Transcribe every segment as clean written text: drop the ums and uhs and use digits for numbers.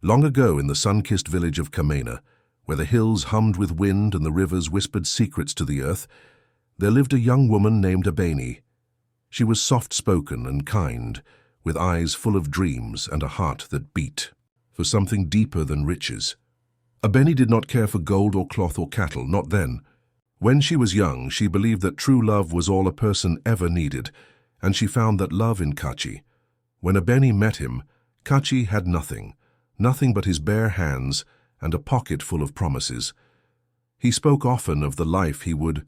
Long ago in the sun-kissed village of Kamena, where the hills hummed with wind and the rivers whispered secrets to the earth, there lived a young woman named Abeni. She was soft-spoken and kind, with eyes full of dreams and a heart that beat for something deeper than riches. Abeni did not care for gold or cloth or cattle, not then. When she was young, she believed that true love was all a person ever needed, and she found that love in Kachi. When Abeni met him, Kachi had nothing but his bare hands and a pocket full of promises. He spoke often of the life he would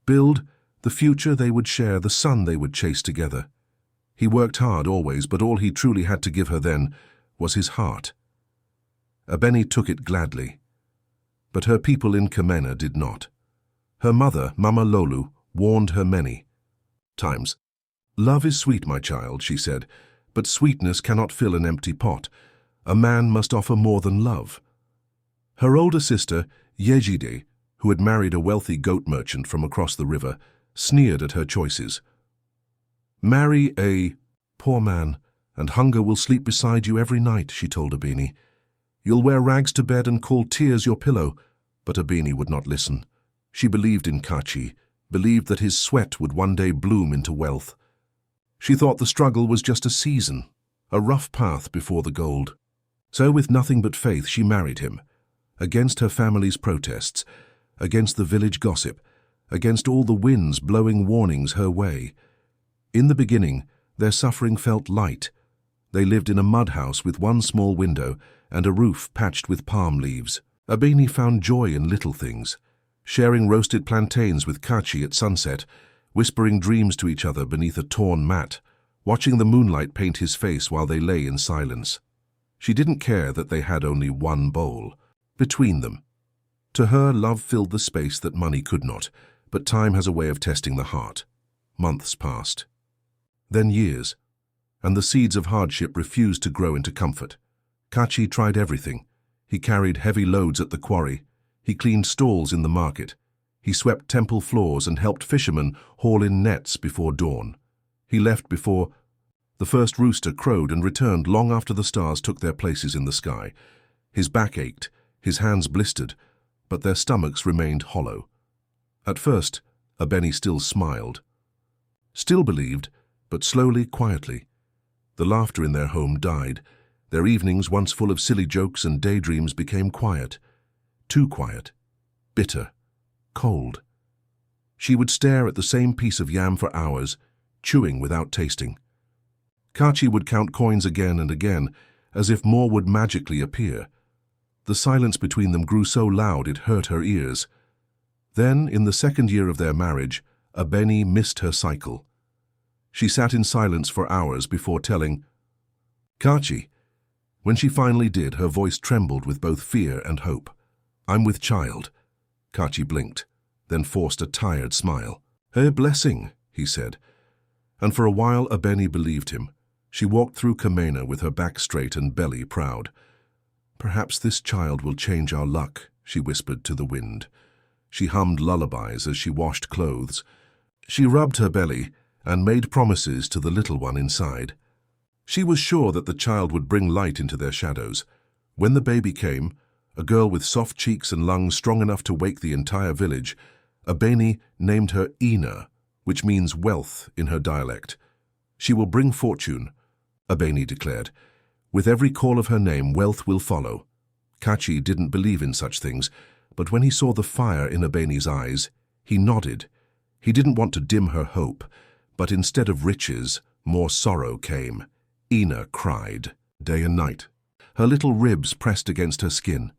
build, the future they would share, the sun they would chase together. He worked hard always, but all he truly had to give her then was his heart. Abeni took it gladly, but her people in Kamena did not. Her mother, Mama Lolu, warned her many times. "Love is sweet, my child," she said, "but sweetness cannot fill an empty pot. A man must offer more than love." Her older sister, Yejide, who had married a wealthy goat merchant from across the river, sneered at her choices. "Marry a poor man, and hunger will sleep beside you every night," she told Abeni. "You'll wear rags to bed and call tears your pillow." But Abeni would not listen. She believed in Kachi, believed that his sweat would one day bloom into wealth. She thought the struggle was just a season, a rough path before the gold. So with nothing but faith she married him, against her family's protests, against the village gossip, against all the winds blowing warnings her way. In the beginning, their suffering felt light. They lived in a mud house with one small window and a roof patched with palm leaves. Abeni found joy in little things, sharing roasted plantains with Kachi at sunset, whispering dreams to each other beneath a torn mat, watching the moonlight paint his face while they lay in silence. She didn't care that they had only one bowl between them. To her, love filled the space that money could not, but time has a way of testing the heart. Months passed. Then years, and the seeds of hardship refused to grow into comfort. Kachi tried everything. He carried heavy loads at the quarry. He cleaned stalls in the market. He swept temple floors and helped fishermen haul in nets before dawn. He left before the first rooster crowed and returned long after the stars took their places in the sky. His back ached, his hands blistered, but their stomachs remained hollow. At first, Abeni still smiled. Still believed, but slowly, quietly. The laughter in their home died. Their evenings, once full of silly jokes and daydreams, became quiet. Too quiet. Bitter. Cold. She would stare at the same piece of yam for hours, chewing without tasting. Kachi would count coins again and again, as if more would magically appear. The silence between them grew so loud it hurt her ears. Then, in the second year of their marriage, Abeni missed her cycle. She sat in silence for hours before telling Kachi. When she finally did, her voice trembled with both fear and hope. "I'm with child." Kachi blinked, then forced a tired smile. "Her blessing," he said. And for a while Abeni believed him. She walked through Kamena with her back straight and belly proud. "Perhaps this child will change our luck," she whispered to the wind. She hummed lullabies as she washed clothes. She rubbed her belly and made promises to the little one inside. She was sure that the child would bring light into their shadows. When the baby came, a girl with soft cheeks and lungs strong enough to wake the entire village, Abeni named her Ina, which means wealth in her dialect. "She will bring fortune," Abeni declared. "With every call of her name, wealth will follow." Kachi didn't believe in such things, but when he saw the fire in Abeni's eyes, he nodded. He didn't want to dim her hope, but instead of riches, more sorrow came. Ina cried, day and night. Her little ribs pressed against her skin.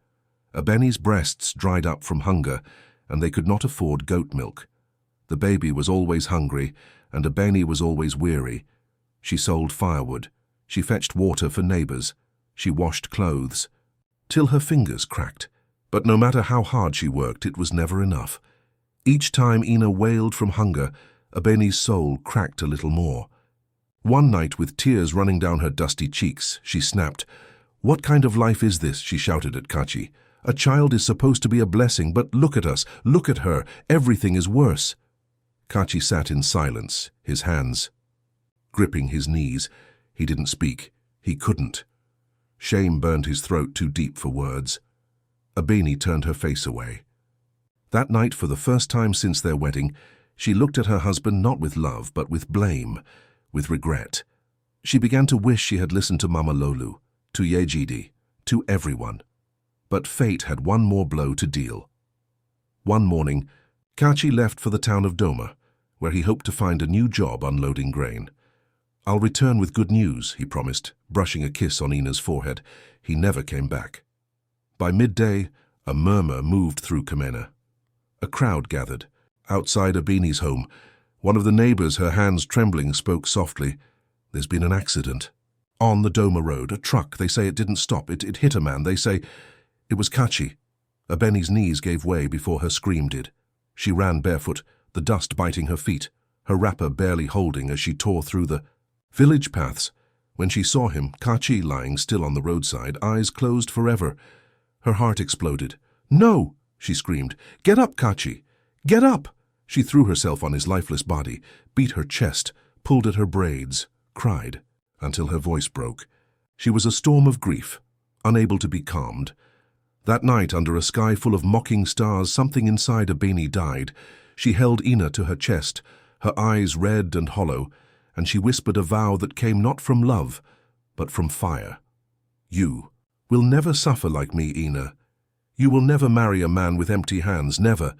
Abeni's breasts dried up from hunger, and they could not afford goat milk. The baby was always hungry, and Abeni was always weary. She sold firewood. She fetched water for neighbors. She washed clothes, till her fingers cracked. But no matter how hard she worked, it was never enough. Each time Ina wailed from hunger, Abeni's soul cracked a little more. One night, with tears running down her dusty cheeks, she snapped. "What kind of life is this?" she shouted at Kachi. "A child is supposed to be a blessing, but look at us, look at her, everything is worse." Kachi sat in silence, his hands gripping his knees. He didn't speak. He couldn't. Shame burned his throat too deep for words. Abeni turned her face away. That night, for the first time since their wedding, she looked at her husband not with love, but with blame, with regret. She began to wish she had listened to Mama Lolu, to Yejidi, to everyone. But fate had one more blow to deal. One morning, Kachi left for the town of Doma, where he hoped to find a new job unloading grain. "I'll return with good news," he promised, brushing a kiss on Ina's forehead. He never came back. By midday, a murmur moved through Kamena. A crowd gathered. Outside Abeni's home, one of the neighbors, her hands trembling, spoke softly. "There's been an accident. On the Doma road, a truck. They say it didn't stop. It hit a man. They say it was Kachi." Abeni's knees gave way before her scream did. She ran barefoot, the dust biting her feet, her wrapper barely holding as she tore through the village paths. When she saw him, Kachi lying still on the roadside, eyes closed forever, her heart exploded. "No!" she screamed. "Get up, Kachi! Get up!" She threw herself on his lifeless body, beat her chest, pulled at her braids, cried, until her voice broke. She was a storm of grief, unable to be calmed. That night, under a sky full of mocking stars, something inside Abeni died. She held Ina to her chest, her eyes red and hollow, and she whispered a vow that came not from love, but from fire. "You will never suffer like me, Ina. You will never marry a man with empty hands, never.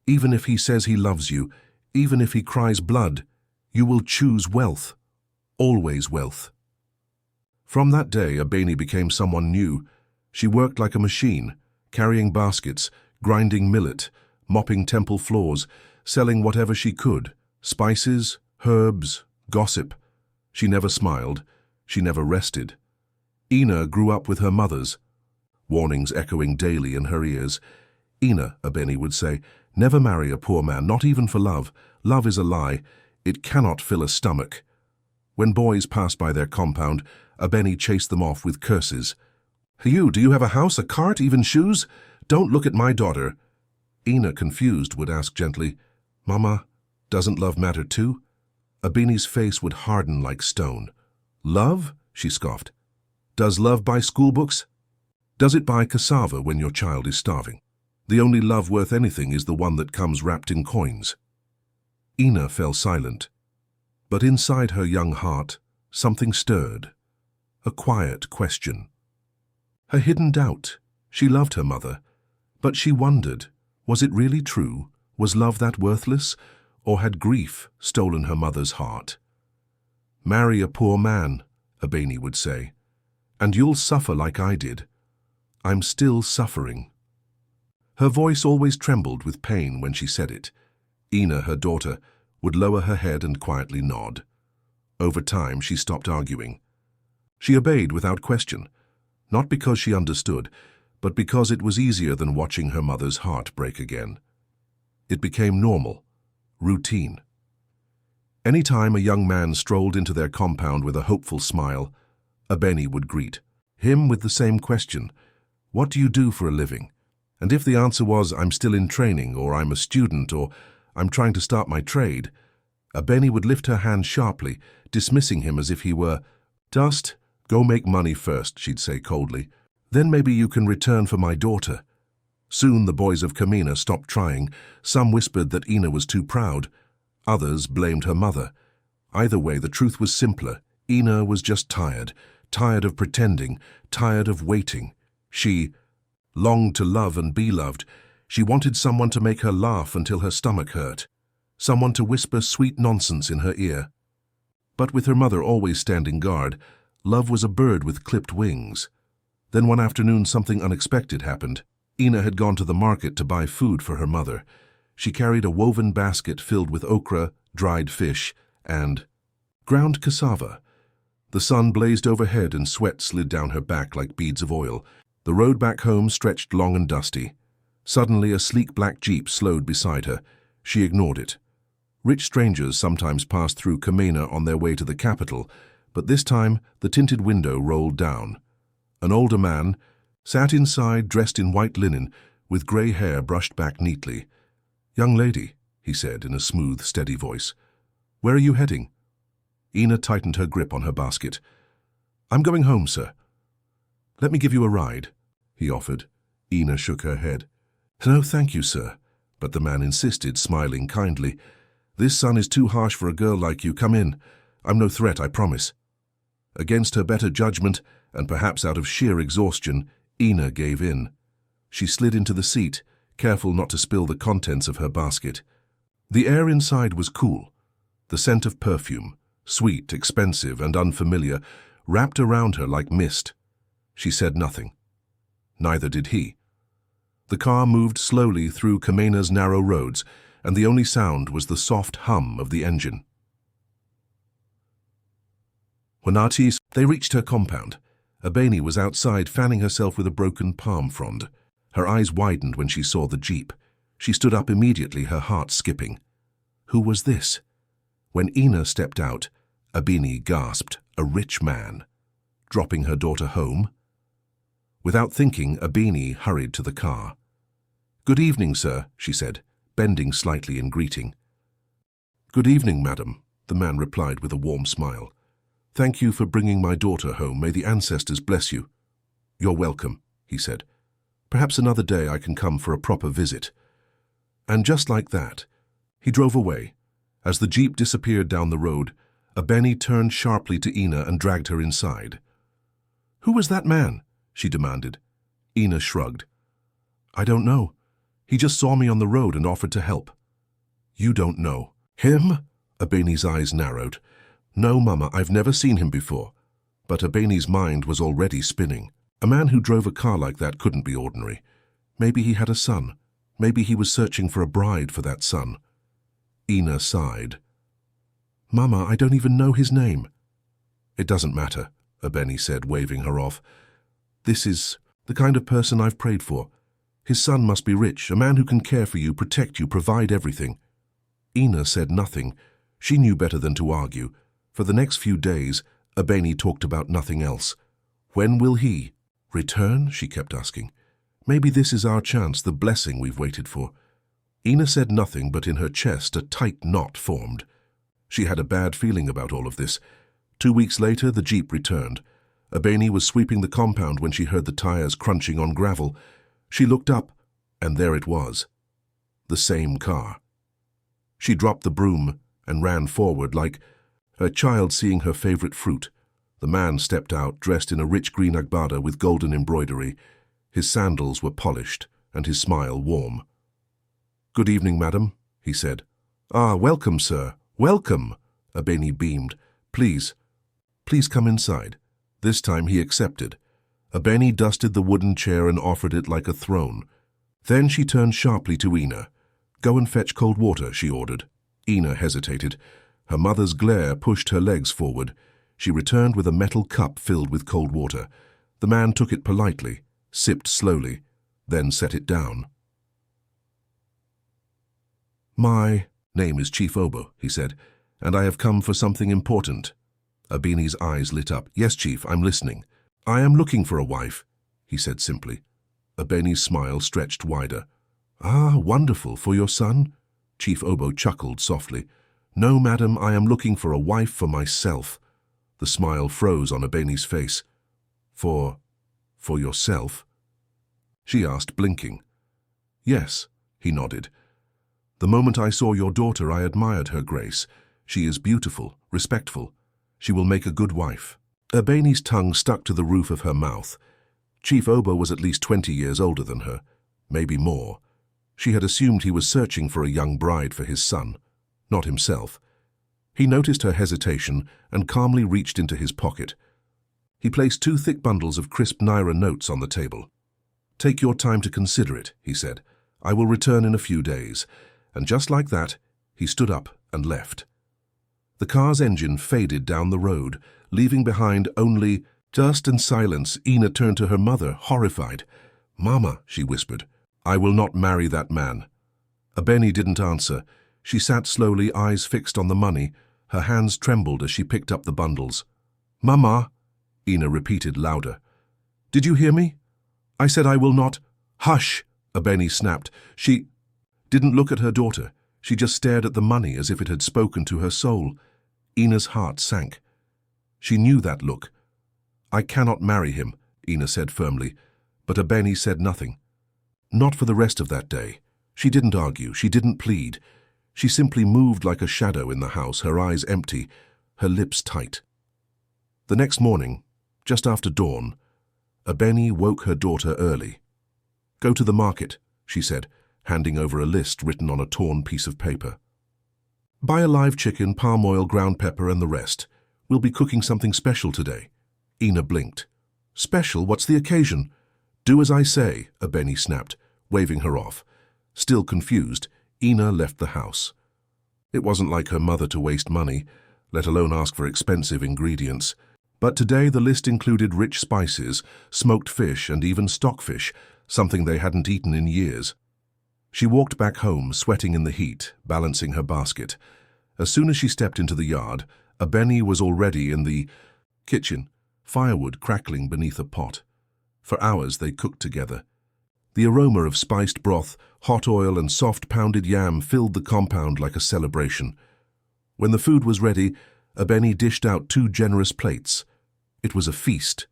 Even if he says he loves you, even if he cries blood, you will choose wealth. Always wealth." From that day, Abeni became someone new. She worked like a machine, carrying baskets, grinding millet, mopping temple floors, selling whatever she could, spices, herbs, gossip. She never smiled. She never rested. Ina grew up with her mothers, warnings echoing daily in her ears. "Ina," Abeni would say, "never marry a poor man, not even for love. Love is a lie. It cannot fill a stomach." When boys passed by their compound, Abeni chased them off with curses. Do you have a house, a cart, even shoes? Don't look at my daughter." Ina, confused, would ask gently, "Mama, doesn't love matter too?" Abeni's face would harden like stone. "Love?" she scoffed. "Does love buy schoolbooks? Does it buy cassava when your child is starving? The only love worth anything is the one that comes wrapped in coins." Ina fell silent. But inside her young heart, something stirred. A quiet question. A hidden doubt. She loved her mother, but she wondered, was it really true? Was love that worthless? Or had grief stolen her mother's heart? "Marry a poor man," Abeni would say, "and you'll suffer like I did. I'm still suffering." Her voice always trembled with pain when she said it. Ina, her daughter, would lower her head and quietly nod. Over time, she stopped arguing. She obeyed without question, not because she understood, but because it was easier than watching her mother's heart break again. It became normal, routine. Any time a young man strolled into their compound with a hopeful smile, Abeni would greet him with the same question, "What do you do for a living?" And if the answer was, "I'm still in training," or "I'm a student," or "I'm trying to start my trade," Abeni would lift her hand sharply, dismissing him as if he were dust. "Go make money first," she'd say coldly. "Then maybe you can return for my daughter." Soon the boys of Kamena stopped trying. Some whispered that Ina was too proud. Others blamed her mother. Either way, the truth was simpler. Ina was just tired, tired of pretending, tired of waiting. She longed to love and be loved. She wanted someone to make her laugh until her stomach hurt, someone to whisper sweet nonsense in her ear. But with her mother always standing guard, love was a bird with clipped wings. Then one afternoon something unexpected happened. Ina had gone to the market to buy food for her mother. She carried a woven basket filled with okra, dried fish, and ground cassava. The sun blazed overhead and sweat slid down her back like beads of oil. The road back home stretched long and dusty. Suddenly a sleek black jeep slowed beside her. She ignored it. Rich strangers sometimes passed through Kamena on their way to the capital, but this time the tinted window rolled down. An older man sat inside, dressed in white linen, with grey hair brushed back neatly. "Young lady," he said in a smooth, steady voice, "where are you heading?" Ina tightened her grip on her basket. "I'm going home, sir." Let me give you a ride, he offered. Ina shook her head. No, thank you, sir. But the man insisted, smiling kindly. This sun is too harsh for a girl like you. Come in. I'm no threat, I promise. Against her better judgment, and perhaps out of sheer exhaustion, Ina gave in. She slid into the seat, careful not to spill the contents of her basket. The air inside was cool. The scent of perfume, sweet, expensive, and unfamiliar, wrapped around her like mist. She said nothing. Neither did he. The car moved slowly through Kamena's narrow roads, and the only sound was the soft hum of the engine. When they reached her compound, Abeni was outside fanning herself with a broken palm frond. Her eyes widened when she saw the jeep. She stood up immediately, her heart skipping. Who was this? When Ina stepped out, Abeni gasped, a rich man. Dropping her daughter home? Without thinking, Abeni hurried to the car. Good evening, sir, she said, bending slightly in greeting. Good evening, madam, the man replied with a warm smile. Thank you for bringing my daughter home. May the ancestors bless you. You're welcome, he said. Perhaps another day I can come for a proper visit. And just like that, he drove away. As the jeep disappeared down the road, Abeni turned sharply to Ina and dragged her inside. Who was that man? She demanded. Ina shrugged. I don't know. He just saw me on the road and offered to help. You don't know. Him? Abeni's eyes narrowed. No, Mama, I've never seen him before. But Abeni's mind was already spinning. A man who drove a car like that couldn't be ordinary. Maybe he had a son. Maybe he was searching for a bride for that son. Ina sighed. Mama, I don't even know his name. It doesn't matter, Abeni said, waving her off. This is the kind of person I've prayed for. His son must be rich, a man who can care for you, protect you, provide everything. Ina said nothing. She knew better than to argue. For the next few days, Abeni talked about nothing else. When will he return? She kept asking. Maybe this is our chance, the blessing we've waited for. Ina said nothing, but in her chest a tight knot formed. She had a bad feeling about all of this. 2 weeks later, the jeep returned. Abeni was sweeping the compound when she heard the tires crunching on gravel. She looked up, and there it was. The same car. She dropped the broom and ran forward like a child seeing her favorite fruit. The man stepped out, dressed in a rich green agbada with golden embroidery. His sandals were polished, and his smile warm. Good evening, madam, he said. Ah, welcome, sir. Welcome, Abeni beamed. Please come inside. This time he accepted. Abeni dusted the wooden chair and offered it like a throne. Then she turned sharply to Ina. Go and fetch cold water, she ordered. Ina hesitated. Her mother's glare pushed her legs forward. She returned with a metal cup filled with cold water. The man took it politely, sipped slowly, then set it down. My name is Chief Obo, he said, and I have come for something important. Abeni's eyes lit up. Yes, Chief, I'm listening. I am looking for a wife, he said simply. Abeni's smile stretched wider. Ah, wonderful. For your son? Chief Obo chuckled softly. No, madam, I am looking for a wife for myself. The smile froze on Abeni's face. For yourself? She asked, blinking. Yes, he nodded. The moment I saw your daughter, I admired her grace. She is beautiful, respectful. She will make a good wife. Abeni's tongue stuck to the roof of her mouth. Chief Obo was at least 20 years older than her, maybe more. She had assumed he was searching for a young bride for his son, not himself. He noticed her hesitation and calmly reached into his pocket. He placed 2 thick bundles of crisp Naira notes on the table. Take your time to consider it, he said. I will return in a few days. And just like that, he stood up and left. The car's engine faded down the road, leaving behind only dust and silence. Ina turned to her mother, horrified. Mama, she whispered, I will not marry that man. Abeni didn't answer. She sat slowly, eyes fixed on the money. Her hands trembled as she picked up the bundles. Mama, Ina repeated louder. Did you hear me? I said I will not. Hush, Abeni snapped. She didn't look at her daughter. She just stared at the money as if it had spoken to her soul. Ina's heart sank. She knew that look. I cannot marry him. Ina said firmly, but Abeni said nothing. Not for the rest of that day. She didn't argue, she didn't plead. She simply moved like a shadow in the house, her eyes empty, her lips tight. The next morning, just after dawn, Abeni woke her daughter early. "Go to the market," she said, handing over a list written on a torn piece of paper. "Buy a live chicken, palm oil, ground pepper, and the rest. We'll be cooking something special today." Ina blinked. "Special? What's the occasion?" "Do as I say," Abeni snapped, waving her off. Still confused, Ina left the house. It wasn't like her mother to waste money, let alone ask for expensive ingredients. But today the list included rich spices, smoked fish, and even stockfish, something they hadn't eaten in years. She walked back home, sweating in the heat, balancing her basket. As soon as she stepped into the yard, Abeni was already in the kitchen, firewood crackling beneath a pot. For hours they cooked together. The aroma of spiced broth, hot oil, and soft pounded yam filled the compound like a celebration. When the food was ready, Abeni dished out 2 generous plates. It was a feast.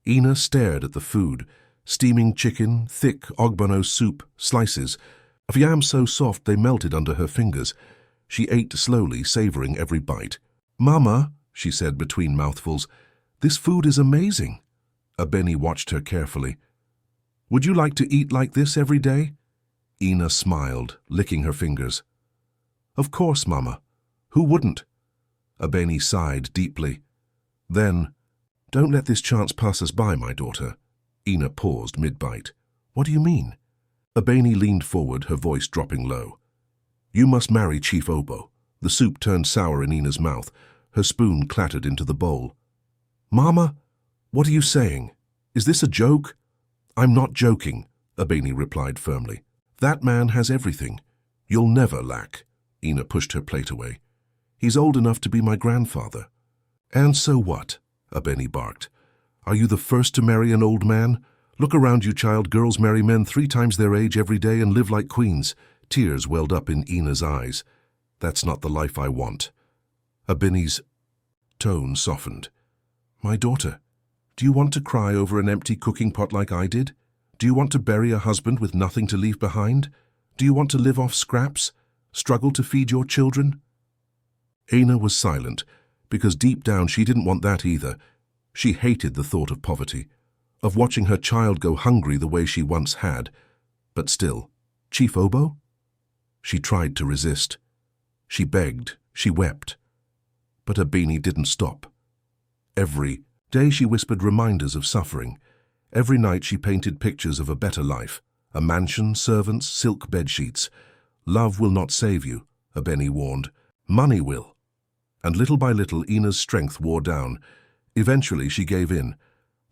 Ina stared at the food: steaming chicken, thick ogbono soup, slices of yam so soft they melted under her fingers. She ate slowly, savoring every bite. "Mama," she said between mouthfuls, "this food is amazing." Abeni watched her carefully. "Would you like to eat like this every day?" Ina smiled, licking her fingers. "Of course, Mama. Who wouldn't?" Abeni sighed deeply. Then, "Don't let this chance pass us by, my daughter." Ina paused mid-bite. "What do you mean?" Abeni leaned forward, her voice dropping low. "You must marry Chief Obo." The soup turned sour in Ina's mouth. Her spoon clattered into the bowl. "Mama, what are you saying? Is this a joke?" "I'm not joking," Abeni replied firmly. "That man has everything. You'll never lack." Ina pushed her plate away. "He's old enough to be my grandfather." "And so what?" Abeni barked. "Are you the first to marry an old man? Look around you, child. Girls marry men 3 times their age every day and live like queens." Tears welled up in Ina's eyes. "That's not the life I want." Abeni's tone softened. "My daughter, do you want to cry over an empty cooking pot like I did? Do you want to bury a husband with nothing to leave behind? Do you want to live off scraps? Struggle to feed your children?" Ina was silent, because deep down she didn't want that either. She hated the thought of poverty, of watching her child go hungry the way she once had. But still, Chief Obo? She tried to resist. She begged, she wept. But Abeni didn't stop. Every day she whispered reminders of suffering. Every night she painted pictures of a better life: a mansion, servants, silk bedsheets. "Love will not save you," Abeni warned. "Money will." And little by little Ina's strength wore down. Eventually she gave in.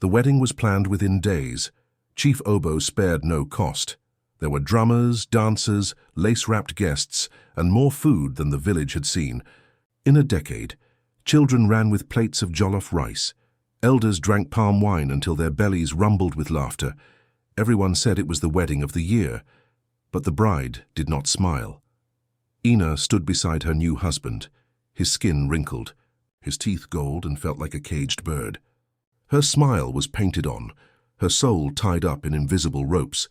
The wedding was planned within days. Chief Obo spared no cost. There were drummers, dancers, lace-wrapped guests, and more food than the village had seen. In a decade, children ran with plates of jollof rice. Elders drank palm wine until their bellies rumbled with laughter. Everyone said it was the wedding of the year, but the bride did not smile. Ina stood beside her new husband, his skin wrinkled, his teeth gold and felt like a caged bird. Her smile was painted on, her soul tied up in invisible ropes,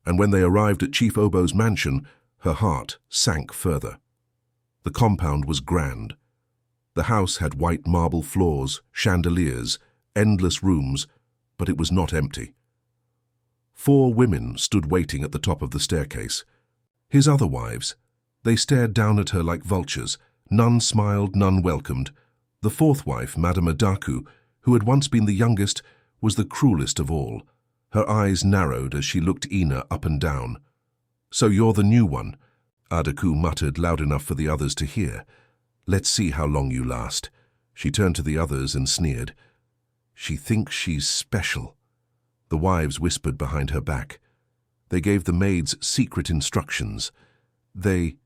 and when they arrived at Chief Obo's mansion, her heart sank further. The compound was grand. The house had white marble floors, chandeliers, endless rooms, but it was not empty. 4 women stood waiting at the top of the staircase. His other wives. They stared down at her like vultures. None smiled, none welcomed. The 4th wife, Madame Adaku, who had once been the youngest, was the cruelest of all. Her eyes narrowed as she looked Ina up and down. "So you're the new one," Adaku muttered loud enough for the others to hear. "Let's see how long you last." She turned to the others and sneered. "She thinks she's special." The wives whispered behind her back. They gave the maids secret instructions. They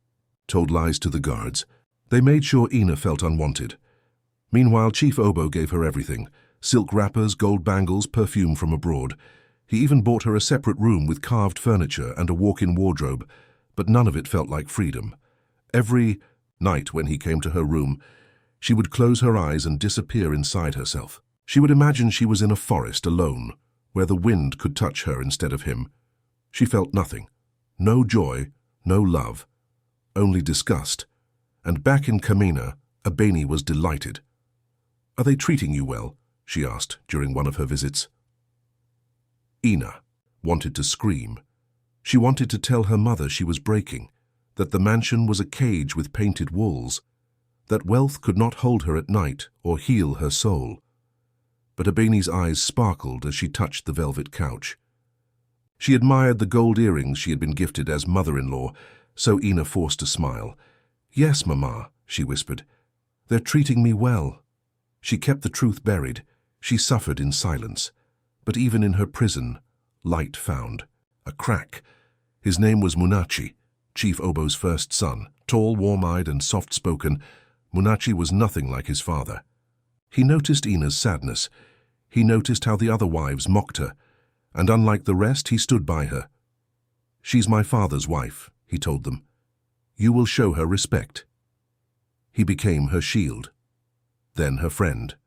told lies to the guards. They made sure Ina felt unwanted. Meanwhile, Chief Obo gave her everything: silk wrappers, gold bangles, perfume from abroad. He even bought her a separate room with carved furniture and a walk-in wardrobe, but none of it felt like freedom. Every night when he came to her room, she would close her eyes and disappear inside herself. She would imagine she was in a forest alone, where the wind could touch her instead of him. She felt nothing. No joy, no love, only disgust. And back in Kamena, Abeni was delighted. "Are they treating you well?" she asked during one of her visits. Ina wanted to scream. She wanted to tell her mother she was breaking, that the mansion was a cage with painted walls, that wealth could not hold her at night or heal her soul. But Abeni's eyes sparkled as she touched the velvet couch. She admired the gold earrings she had been gifted as mother-in-law, so Ina forced a smile. "Yes, Mama," she whispered. "They're treating me well." She kept the truth buried. She suffered in silence. But even in her prison, light found. A crack. His name was Munachi, Chief Obo's first son. Tall, warm-eyed, and soft-spoken, Munachi was nothing like his father. He noticed Ina's sadness. He noticed how the other wives mocked her, and unlike the rest, he stood by her. "She's my father's wife," he told them. "You will show her respect." He became her shield, then her friend.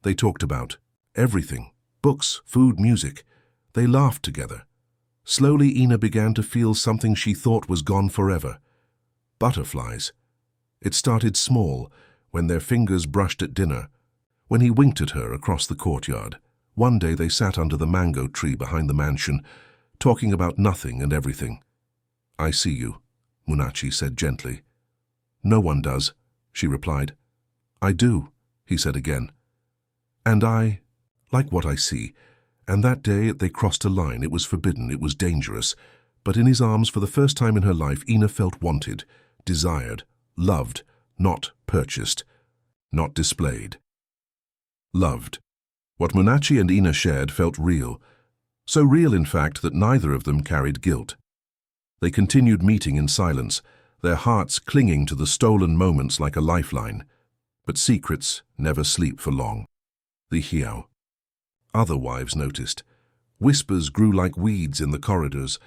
They talked about everything, books, food, music. They laughed together. Slowly, Ina began to feel something she thought was gone forever. Butterflies. It started small, when their fingers brushed at dinner, when he winked at her across the courtyard. One day they sat under the mango tree behind the mansion, talking about nothing and everything. "I see you," Munachi said gently. "No one does," she replied. "I do," he said again. "And I like what I see." And that day they crossed a line. It was forbidden, it was dangerous. But in his arms, for the first time in her life, Ina felt wanted, desired, loved, not purchased, not displayed. Loved. What Munachi and Ina shared felt real. So real, in fact, that neither of them carried guilt. They continued meeting in silence, their hearts clinging to the stolen moments like a lifeline. But secrets never sleep for long. The Hiao. Other wives noticed. Whispers grew like weeds in the corridors.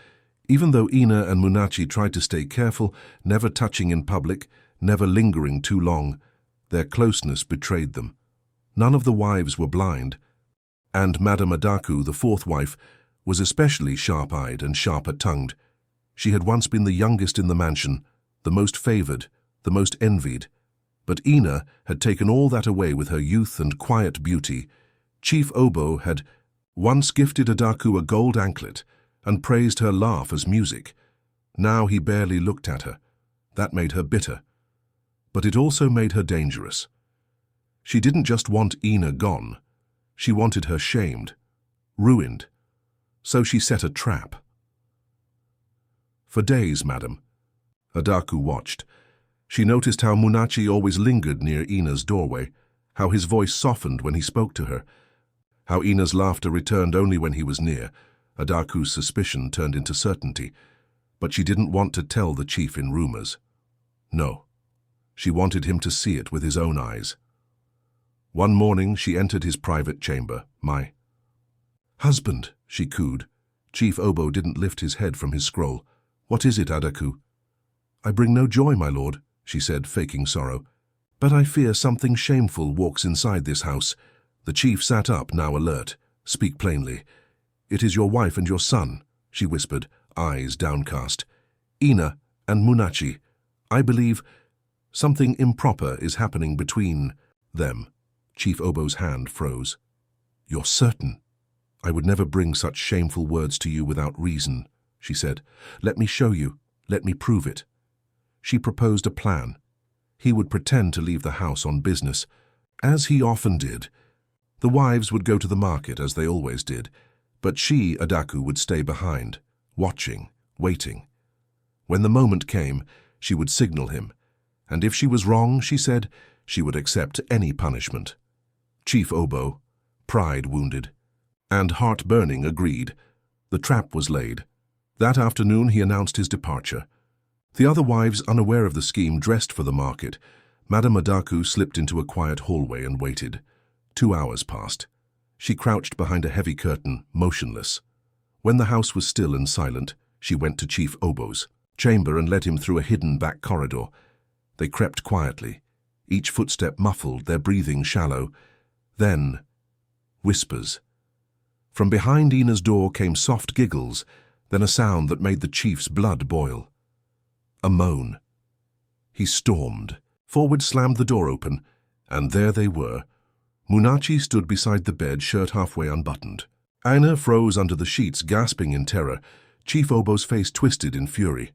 Even though Ina and Munachi tried to stay careful, never touching in public, never lingering too long, their closeness betrayed them. None of the wives were blind. And Madame Adaku, the fourth wife, was especially sharp-eyed and sharper-tongued. She had once been the youngest in the mansion, the most favored, the most envied. But Ina had taken all that away with her youth and quiet beauty. Chief Obo had once gifted Adaku a gold anklet and praised her laugh as music. Now he barely looked at her. That made her bitter. But it also made her dangerous. She didn't just want Ina gone. She wanted her shamed, ruined. So she set a trap. For days, madam, Adaku watched. She noticed how Munachi always lingered near Ina's doorway, how his voice softened when he spoke to her, how Ina's laughter returned only when he was near. Adaku's suspicion turned into certainty, but she didn't want to tell the chief in rumors. No, she wanted him to see it with his own eyes. One morning she entered his private chamber. "My husband," she cooed. Chief Obo didn't lift his head from his scroll. "What is it, Adaku?" "I bring no joy, my lord," she said, faking sorrow. "But I fear something shameful walks inside this house." The chief sat up, now alert. "Speak plainly." "It is your wife and your son," she whispered, eyes downcast. "Ina and Munachi. I believe something improper is happening between them." Chief Obo's hand froze. "You're certain?" "I would never bring such shameful words to you without reason," she said. "Let me show you. Let me prove it." She proposed a plan. He would pretend to leave the house on business, as he often did. The wives would go to the market, as they always did, but she, Adaku, would stay behind, watching, waiting. When the moment came, she would signal him, and if she was wrong, she said, she would accept any punishment. Chief Obo, pride wounded, and heart burning, agreed. The trap was laid. That afternoon he announced his departure. The other wives, unaware of the scheme, dressed for the market. Madame Adaku slipped into a quiet hallway and waited. 2 hours passed. She crouched behind a heavy curtain, motionless. When the house was still and silent, she went to Chief Obo's chamber and led him through a hidden back corridor. They crept quietly, each footstep muffled, their breathing shallow. Then whispers. From behind Ina's door came soft giggles, then a sound that made the chief's blood boil. A moan. He stormed. Forward slammed the door open, and there they were. Munachi stood beside the bed, shirt halfway unbuttoned. Ina froze under the sheets, gasping in terror. Chief Obo's face twisted in fury.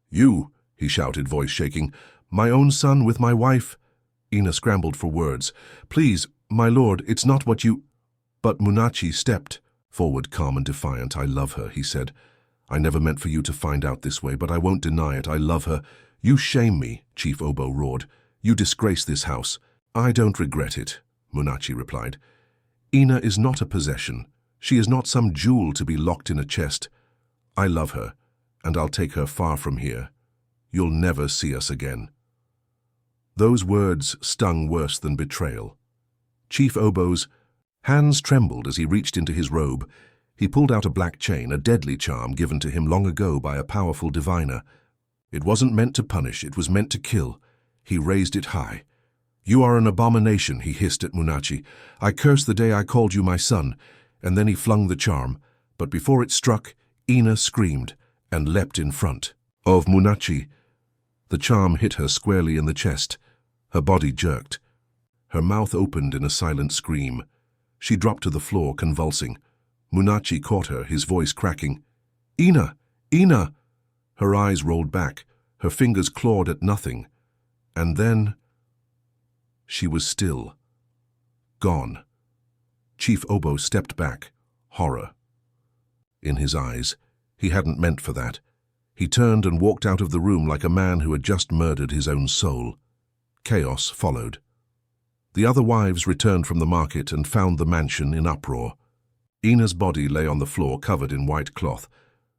"You," he shouted, voice shaking. "My own son with my wife?" Ina scrambled for words. "Please, my lord, it's not what you—" But Munachi stepped forward, calm and defiant. "I love her," he said. "I never meant for you to find out this way, but I won't deny it. I love her." "You shame me," Chief Obo roared. "You disgrace this house." "I don't regret it," Munachi replied. "Ina is not a possession. She is not some jewel to be locked in a chest. I love her, and I'll take her far from here. You'll never see us again." Those words stung worse than betrayal. Chief Obo's hands trembled as he reached into his robe. He pulled out a black chain, a deadly charm given to him long ago by a powerful diviner. It wasn't meant to punish, it was meant to kill. He raised it high. "You are an abomination," he hissed at Munachi. "I curse the day I called you my son." And then he flung the charm, but before it struck, Ina screamed and leapt in front of Munachi. The charm hit her squarely in the chest. Her body jerked. Her mouth opened in a silent scream. She dropped to the floor, convulsing. Munachi caught her, his voice cracking. "Ina! Ina!" Her eyes rolled back, her fingers clawed at nothing. And then she was still. Gone. Chief Obo stepped back, horror in his eyes. He hadn't meant for that. He turned and walked out of the room like a man who had just murdered his own soul. Chaos followed. The other wives returned from the market and found the mansion in uproar. Ina's body lay on the floor, covered in white cloth.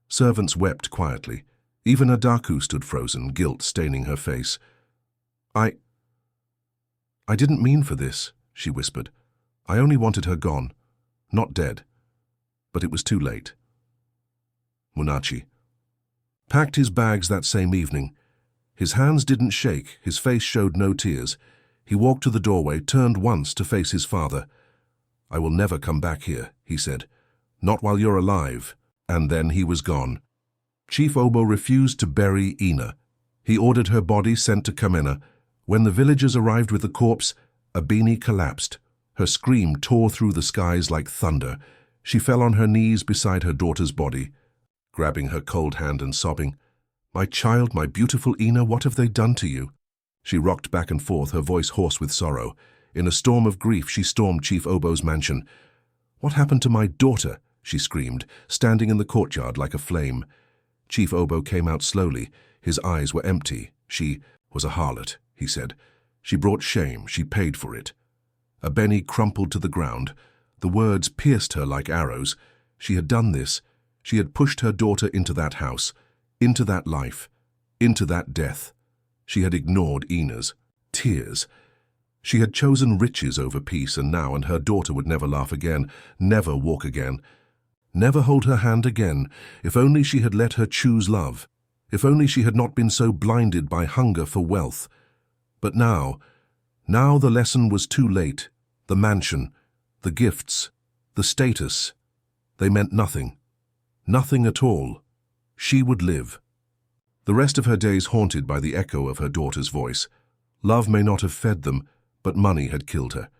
Servants wept quietly. Even Adaku stood frozen, guilt staining her face. I didn't mean for this," she whispered. "I only wanted her gone, not dead." But it was too late. Munachi packed his bags that same evening. His hands didn't shake, his face showed no tears. He walked to the doorway, turned once to face his father. "I will never come back here," he said. "Not while you're alive." And then he was gone. Chief Obo refused to bury Ina. He ordered her body sent to Kamena. When the villagers arrived with the corpse, Abini collapsed. Her scream tore through the skies like thunder. She fell on her knees beside her daughter's body, grabbing her cold hand and sobbing. "My child, my beautiful Ina, what have they done to you?" She rocked back and forth, her voice hoarse with sorrow. In a storm of grief, she stormed Chief Obo's mansion. "What happened to my daughter?" she screamed, standing in the courtyard like a flame. Chief Obo came out slowly. His eyes were empty. "She was a harlot," he said. "She brought shame. She paid for it." Abeni crumpled to the ground. The words pierced her like arrows. She had done this. She had pushed her daughter into that house, into that life, into that death. She had ignored Ina's tears. She had chosen riches over peace, and now her daughter would never laugh again, never walk again, never hold her hand again. If only she had let her choose love. If only she had not been so blinded by hunger for wealth. But now the lesson was too late. The mansion, the gifts, the status, they meant nothing. Nothing at all. She would live. The rest of her days haunted by the echo of her daughter's voice. Love may not have fed them, but money had killed her.